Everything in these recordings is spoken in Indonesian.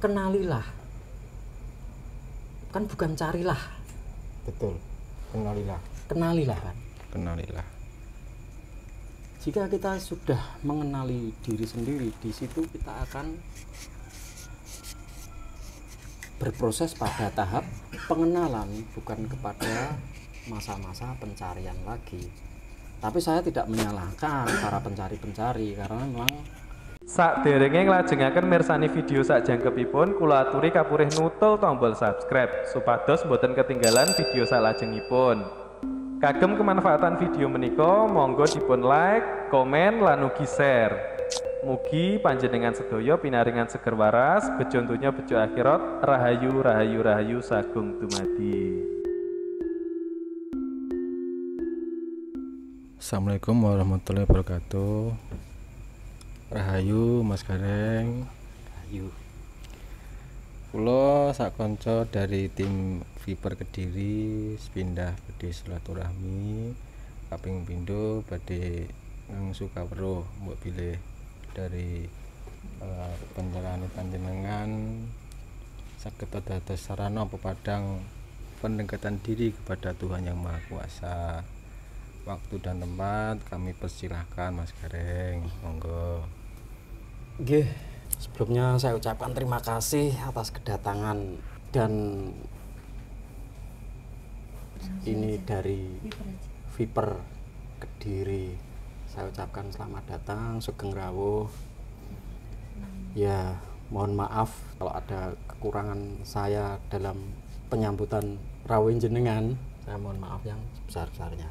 kenalilah, kan bukan carilah. Betul, kenalilah Kan kenalilah. jika kita sudah mengenali diri sendiri, di situ kita akan berproses pada tahap pengenalan, bukan kepada masa-masa pencarian lagi. Tapi saya tidak menyalahkan para pencari-pencari, karena memang Sakderenge nglajengaken mirsani video sakjangkepipun, kula aturi kapurih nutul tombol subscribe supados boten ketinggalan video salajengipun. Kagem kemanfaatan video menika, monggo dipun like, komen, lan ugi share. Mugi panjenengan sedaya pinaringan seger waras, bejo donya bejo akhirat, rahayu rahayu rahayu sagung dumadi. Assalamualaikum warahmatullahi wabarakatuh. Rahayu Mas Gareng. ayo Kula sak kanca dari tim Viper Kediri pindah badhe silaturahmi kaping pindho badhe nang Sukaweruh mbok pilih dari pencerahan panjenengan saged dados sarana pepadang pendekatan diri kepada Tuhan Yang Maha Kuasa. Waktu dan tempat kami persilahkan Mas Gareng, monggo. Nggih, sebelumnya saya ucapkan terima kasih atas kedatangan dan ini dari Viper Kediri. Saya ucapkan selamat datang, sugeng rawuh. Ya, mohon maaf kalau ada kekurangan saya dalam penyambutan rawuh jenengan. Saya mohon maaf yang sebesar-besarnya.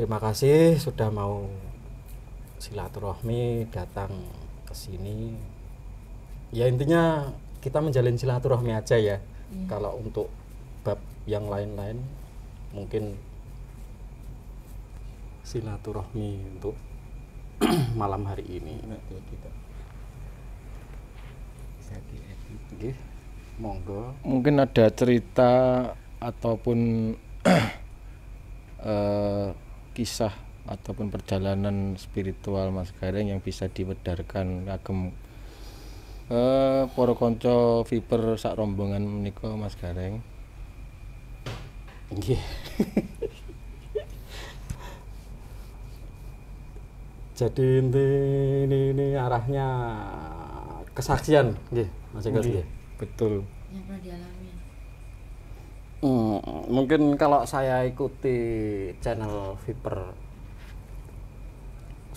Terima kasih sudah mau silaturahmi datang ke sini. Ya intinya kita menjalin silaturahmi aja ya. Kalau untuk bab yang lain-lain mungkin silaturahmi untuk malam hari ini. Oke, monggo. Mungkin ada cerita ataupun kisah ataupun perjalanan spiritual Mas Gareng yang bisa diwedarkan kagem para kanca Viper sak rombongan menika Mas Gareng. Nggih. Jadi ini arahnya kesaksian, nggih, Mas Eko nggih. Betul. Yang pernah dialami. Mungkin kalau saya ikuti channel Viper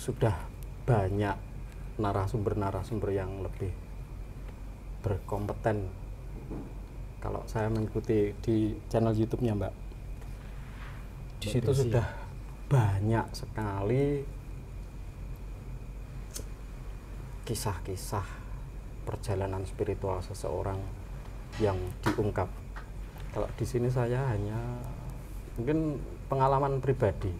sudah banyak narasumber yang lebih berkompeten. Kalau saya mengikuti di channel YouTube-nya Mbak, di situ sudah banyak sekali kisah-kisah perjalanan spiritual seseorang yang diungkap. Kalau di sini saya hanya mungkin pengalaman pribadi,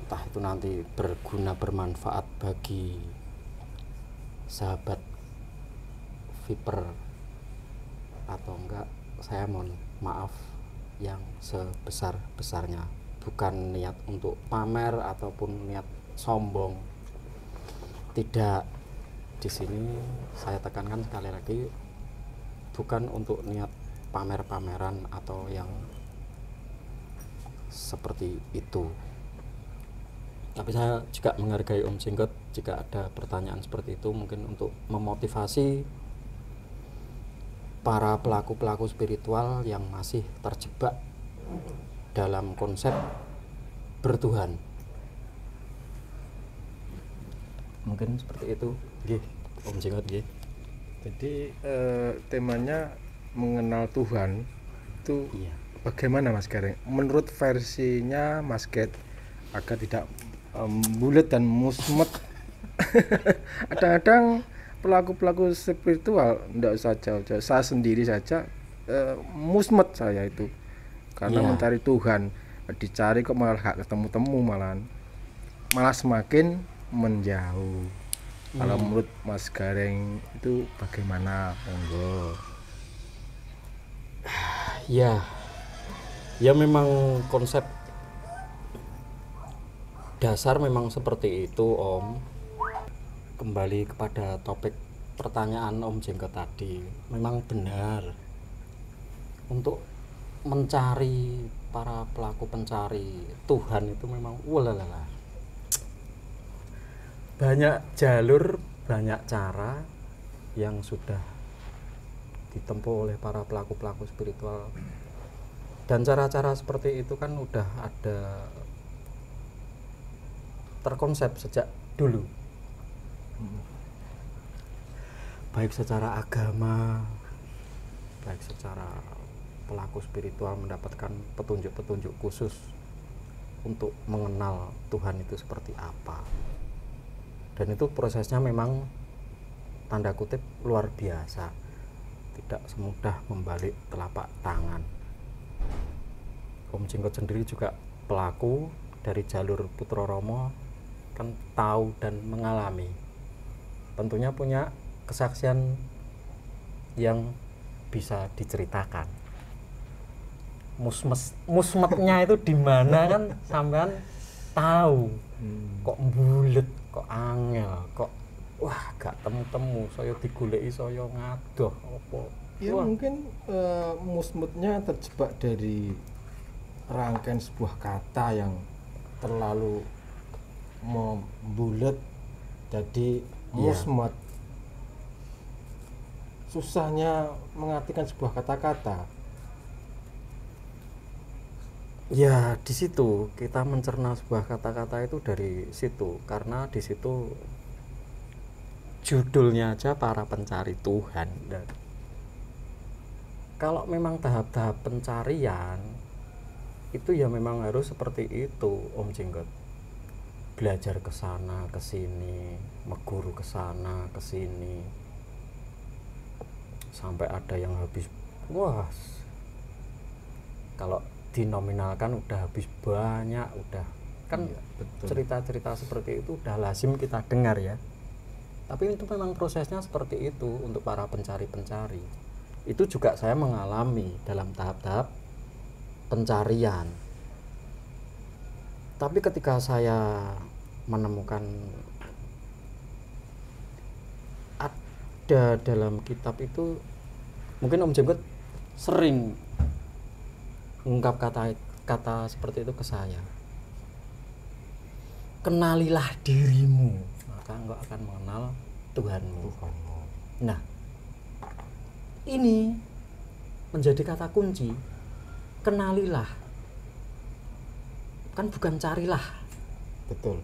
entah itu nanti berguna bermanfaat bagi sahabat Viper atau enggak, saya mohon maaf yang sebesar-besarnya. Bukan niat untuk pamer ataupun niat sombong, tidak. Di sini saya tekankan sekali lagi, bukan untuk niat pamer-pameran atau yang seperti itu. Tapi saya juga menghargai Om Singkot jika ada pertanyaan seperti itu, mungkin untuk memotivasi para pelaku-pelaku spiritual yang masih terjebak dalam konsep bertuhan. Mungkin seperti itu, nggih, Om Singkot nggih. Jadi temanya mengenal Tuhan itu Iya. bagaimana Mas Gareng? Menurut versinya Mas Get agar tidak bulat dan musmet. Kadang-kadang pelaku-pelaku spiritual tidak usah jauh-jauh, saya sendiri saja musmet saya itu karena Iya. mencari Tuhan, dicari kok malah gak ketemu-temu, malah semakin menjauh. Kalau menurut Mas Gareng itu bagaimana, monggo? Ya memang konsep dasar memang seperti itu Om. kembali kepada topik pertanyaan Om Jenggot tadi, memang benar untuk mencari para pelaku pencari Tuhan itu memang walala. Banyak jalur, banyak cara yang sudah ditempuh oleh para pelaku-pelaku spiritual. Dan cara-cara seperti itu kan udah ada terkonsep sejak dulu. Baik secara agama, baik secara pelaku spiritual mendapatkan petunjuk-petunjuk khusus untuk mengenal Tuhan itu seperti apa. Dan itu prosesnya memang tanda kutip luar biasa, tidak semudah membalik telapak tangan. Om Jenggot sendiri juga pelaku dari jalur Putra Romo, kan tahu dan mengalami, tentunya punya kesaksian yang bisa diceritakan. Musmetnya itu di mana kan sampean tahu. Kok bulet, kok angel, kok wah gak temu-temu, saya digoleki saya ngadoh apa. Ya Wah. mungkin musmutnya terjebak dari rangkaian sebuah kata yang terlalu membulet jadi musmut. Susahnya mengartikan sebuah kata-kata. Ya di situ kita mencerna sebuah kata-kata itu dari situ, karena di situ judulnya aja para pencari Tuhan. Dan kalau memang tahap-tahap pencarian itu ya memang harus seperti itu Om Jenggot. Belajar ke sana ke sini, meguru ke sana ke sini, sampai ada yang habis, wah kalau dinominalkan udah habis banyak, udah kan. Iya, betul. Cerita-cerita seperti itu udah lazim kita dengar ya. Tapi itu memang prosesnya seperti itu untuk para pencari-pencari. Itu juga saya mengalami dalam tahap-tahap pencarian. Tapi ketika saya menemukan ada dalam kitab itu, mungkin Om Jenggot sering mengungkap kata seperti itu ke saya. Kenalilah dirimu, maka engkau akan mengenal Tuhanmu. Nah, ini menjadi kata kunci. Kenalilah, kan bukan carilah. Betul.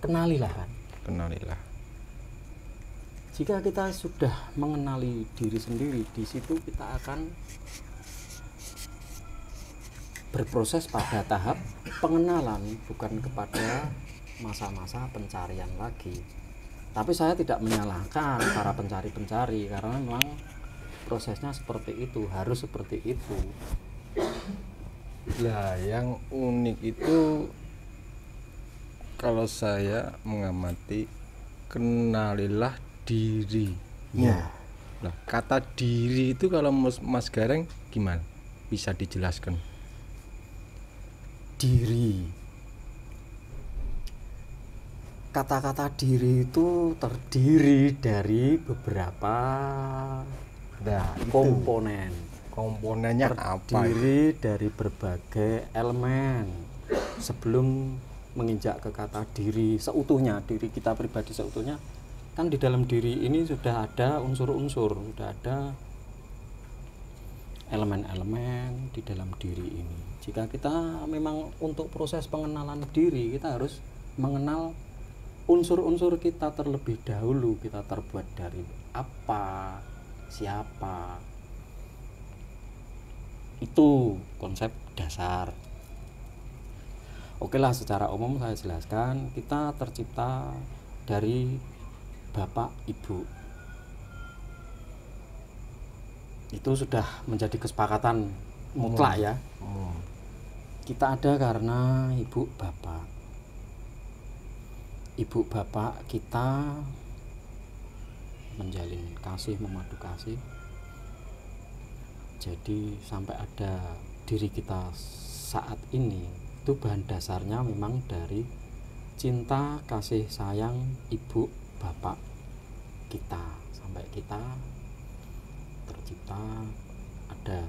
Kenalilah kan. Kenalilah. Jika kita sudah mengenali diri sendiri, di situ kita akan berproses pada tahap pengenalan, bukan kepada masa-masa pencarian lagi. Tapi saya tidak menyalahkan para pencari-pencari, karena memang prosesnya seperti itu, harus seperti itu. Lah yang unik itu kalau saya mengamati, kenalilah diri. Ya. Nah, kata diri itu kalau Mas Gareng gimana? Bisa dijelaskan? Diri, kata-kata diri itu terdiri dari beberapa komponen. Komponennya apa? Terdiri dari berbagai elemen. Sebelum menginjak ke kata diri seutuhnya, diri kita pribadi seutuhnya, kan di dalam diri ini sudah ada unsur-unsur, sudah ada elemen-elemen di dalam diri ini. Jika kita memang untuk proses pengenalan diri, kita harus mengenal unsur-unsur kita terlebih dahulu. Kita terbuat dari apa, siapa. Itu konsep dasar. Oke lah, secara umum saya jelaskan, kita tercipta dari Bapak Ibu. Itu sudah menjadi kesepakatan mutlak ya. Kita ada karena ibu bapak. Ibu bapak kita menjalin kasih, memadu kasih. Jadi sampai ada diri kita saat ini, itu bahan dasarnya memang dari cinta kasih sayang ibu bapak kita sampai kita tercipta, ada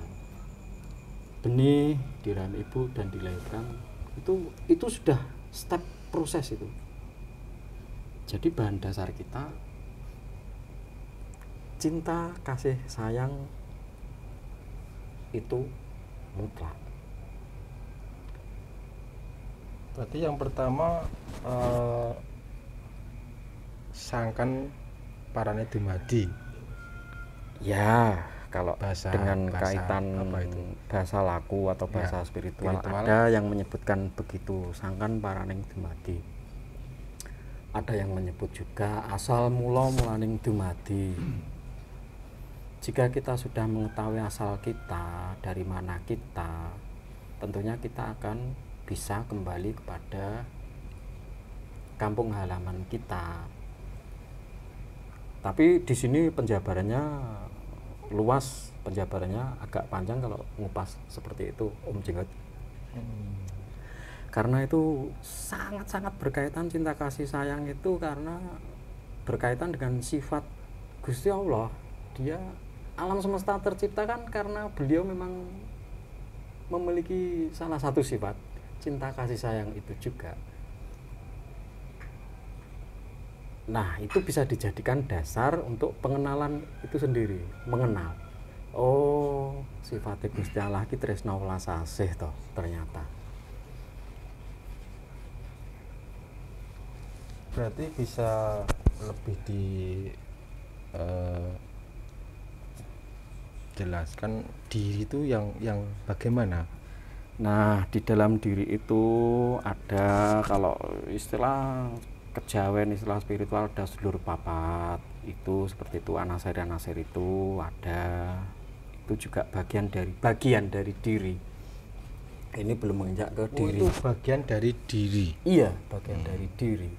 benih di rahim ibu dan dilahirkan, itu sudah step proses itu. Jadi bahan dasar kita cinta kasih sayang itu mutlak. Berarti yang pertama sangkan parane dumadi. Ya, kalau Bahasa- dengan bahasa kaitan apa itu? bahasa laku atau bahasa Ya, spiritual, spiritual. ada yang menyebutkan begitu, sangkan paraning dumadi. Ada yang menyebut juga asal mula mulaning dumadi. Jika kita sudah mengetahui asal kita, dari mana kita, tentunya kita akan bisa kembali kepada kampung halaman kita. Tapi di sini penjabarannya luas, penjabarannya agak panjang kalau ngupas seperti itu, Om Jenggot. Karena itu sangat-sangat berkaitan cinta kasih sayang itu, karena berkaitan dengan sifat Gusti Allah. Dia alam semesta tercipta kan karena beliau memang memiliki salah satu sifat cinta kasih sayang itu juga. Nah, itu bisa dijadikan dasar untuk pengenalan itu sendiri, mengenal. Oh, sifatnya Gusti Allah ki tresna welas asih toh ternyata. Berarti bisa lebih di jelaskan diri itu yang bagaimana? Nah, di dalam diri itu ada, kalau istilah kejawen, istilah spiritual, ada sedulur papat. Itu seperti itu, anasir itu ada. Itu juga bagian dari diri. Ini belum menginjak ke diri. Itu bagian dari diri. Iya, bagian dari diri.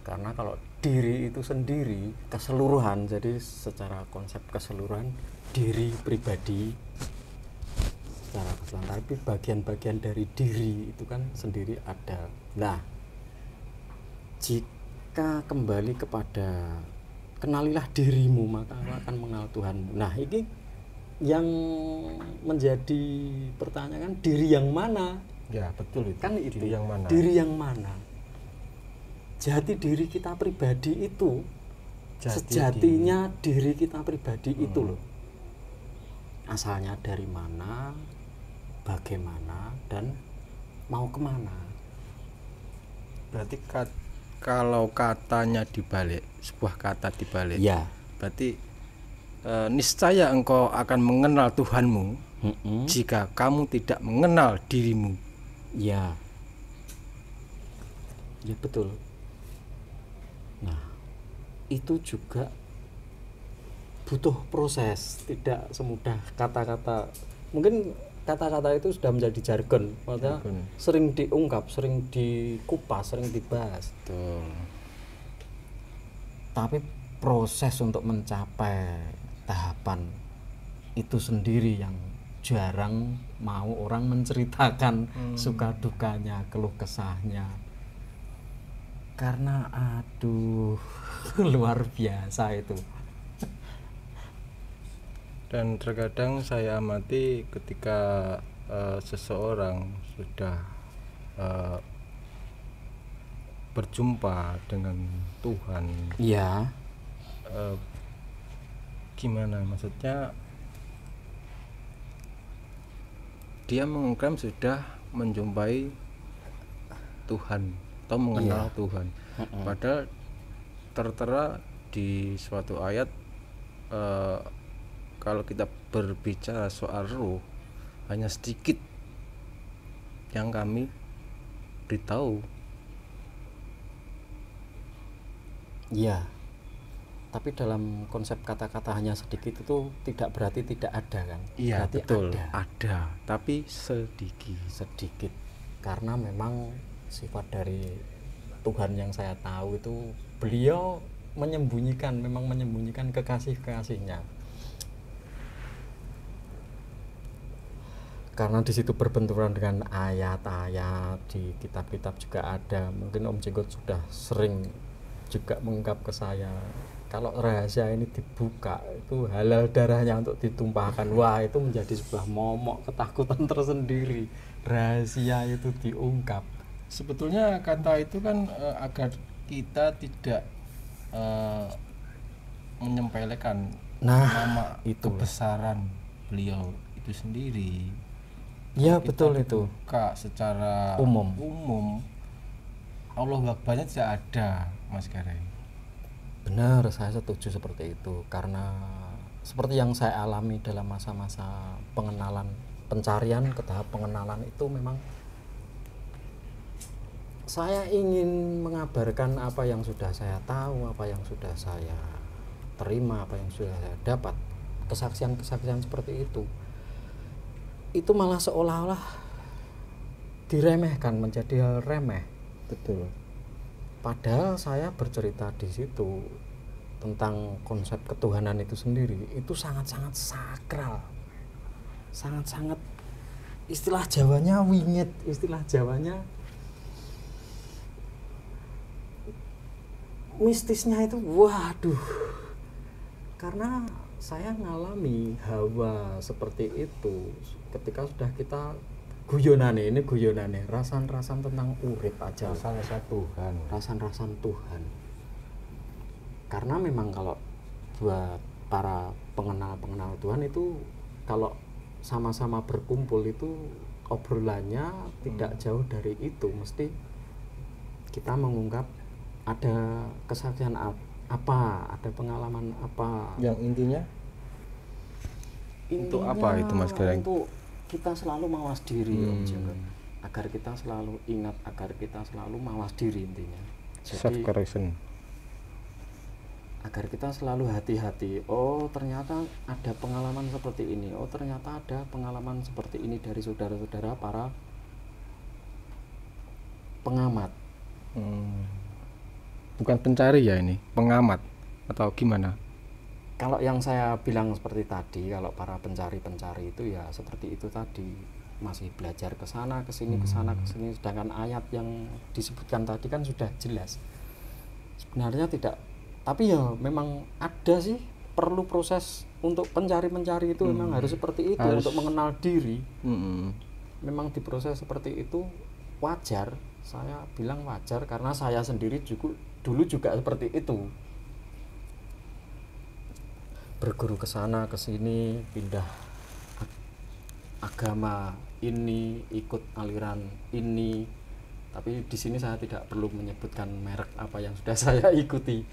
Karena kalau diri itu sendiri keseluruhan, jadi secara konsep keseluruhan diri pribadi secara keseluruhan, tapi bagian-bagian dari diri itu kan sendiri ada. Nah, jika kembali kepada kenalilah dirimu maka kamu akan mengenal Tuhanmu. Nah, ini yang menjadi pertanyaan, diri yang mana? Ya, betul itu. Kan itu Diri yang mana? Diri yang mana? Jati diri kita pribadi itu, sejatinya diri kita pribadi itu loh. Asalnya dari mana, bagaimana, dan mau kemana. Berarti kalau katanya dibalik, sebuah kata dibalik, Ya. berarti niscaya engkau akan mengenal Tuhanmu jika kamu tidak mengenal dirimu. Ya. Ya, betul. Nah, itu juga butuh proses, tidak semudah kata-kata. Mungkin kata-kata itu sudah menjadi jargon, maksudnya Jargon. sering diungkap, sering dikupas, sering dibahas. Betul. Tapi proses untuk mencapai tahapan itu sendiri yang jarang mau orang menceritakan suka dukanya, keluh kesahnya. Karena aduh luar biasa itu. Dan terkadang saya amati ketika seseorang sudah berjumpa dengan Tuhan, Iya. gimana maksudnya, dia mengklaim sudah menjumpai Tuhan atau mengenal Tuhan, padahal tertera di suatu ayat, kalau kita berbicara soal ruh, hanya sedikit yang kami beritahu. Iya. Tapi dalam konsep kata-kata hanya sedikit itu tidak berarti tidak ada kan? Iya, Berarti betul, ada tapi sedikit. sedikit. Karena memang sifat dari Tuhan yang saya tahu itu, beliau memang menyembunyikan kekasih-kekasihnya. karena di situ berbenturan dengan ayat-ayat, di kitab-kitab juga ada. Mungkin Om Jenggot sudah sering juga mengungkap ke saya, kalau rahasia ini dibuka itu halal darahnya untuk ditumpahkan. Wah, itu menjadi sebuah momok ketakutan tersendiri. Rahasia itu diungkap. Sebetulnya kata itu kan agar kita tidak menyempelekan nama itu kebesaran beliau itu sendiri. Ya, Kita betul itu. Buka secara Umum. Allah Akbarnya tidak ada, Mas Gareng. Benar, saya setuju seperti itu, karena seperti yang saya alami dalam masa-masa pengenalan, pencarian ke tahap pengenalan itu, memang saya ingin mengabarkan apa yang sudah saya tahu, apa yang sudah saya terima, apa yang sudah saya dapat. Kesaksian-kesaksian seperti itu malah seolah-olah diremehkan, menjadi hal remeh. Betul. Padahal saya bercerita di situ tentang konsep ketuhanan itu sendiri, itu sangat-sangat sakral, sangat-sangat, istilah Jawanya wingit, istilah Jawanya mistisnya itu, waduh. Karena saya ngalami hawa seperti itu ketika sudah kita guyonane rasan-rasan tentang urip aja, Rasan-rasan Tuhan. rasan-rasan Tuhan. Karena memang kalau buat para pengenal Tuhan itu, kalau sama-sama berkumpul itu obrolannya tidak jauh dari itu. Mesti kita mengungkap ada kesaksian apa, ada pengalaman apa. Yang intinya untuk apa itu, Mas Gareng? Untuk kita selalu mawas diri, Om Jenggot. Hmm. Agar kita selalu ingat, agar kita selalu mawas diri intinya. Self Jadi correction. agar kita selalu hati-hati. Oh, ternyata ada pengalaman seperti ini. Oh, ternyata ada pengalaman seperti ini dari saudara-saudara para pengamat. Bukan pencari ya, ini pengamat atau gimana? Kalau yang saya bilang seperti tadi, kalau para pencari-pencari itu ya seperti itu tadi, masih belajar ke sana ke sini, ke sana ke sini. Sedangkan ayat yang disebutkan tadi kan sudah jelas. Sebenarnya tidak, tapi ya memang ada sih, perlu proses untuk pencari-pencari itu. Memang harus seperti itu, untuk mengenal diri. Memang diproses seperti itu, wajar. Saya bilang wajar karena saya sendiri juga dulu juga seperti itu. Berguru ke sana ke sini, pindah agama ini, ikut aliran ini. Tapi di sini saya tidak perlu menyebutkan merek apa yang sudah saya ikuti.